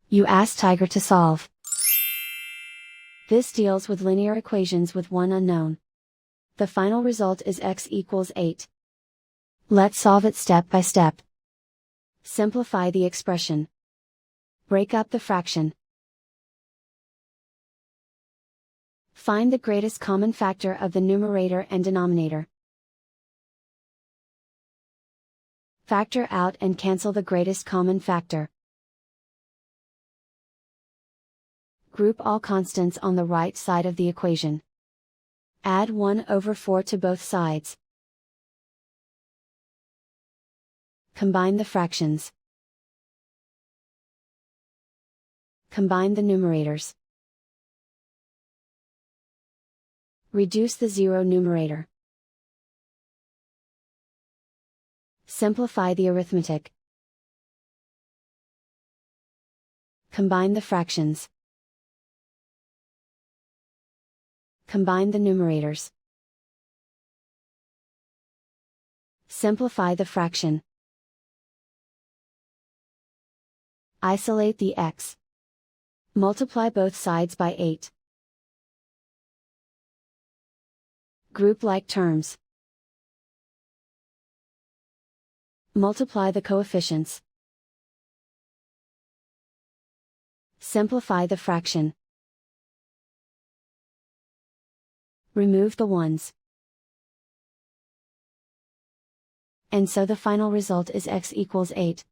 You ask Tiger to solve. This deals with linear equations with one unknown. The final result is x equals 8. Let's solve it step by step. Simplify the expression. Break up the fraction. Find the greatest common factor of the numerator and denominator. Factor out and cancel the greatest common factor. Group all constants on the right side of the equation. Add 1/4 to both sides. Combine the fractions. Combine the numerators. Reduce the zero numerator. Simplify the arithmetic. Combine the fractions. Combine the numerators. Simplify the fraction. Isolate the x. Multiply both sides by 8. Group like terms. Multiply the coefficients. Simplify the fraction. Remove the ones. And so the final result is x equals 8.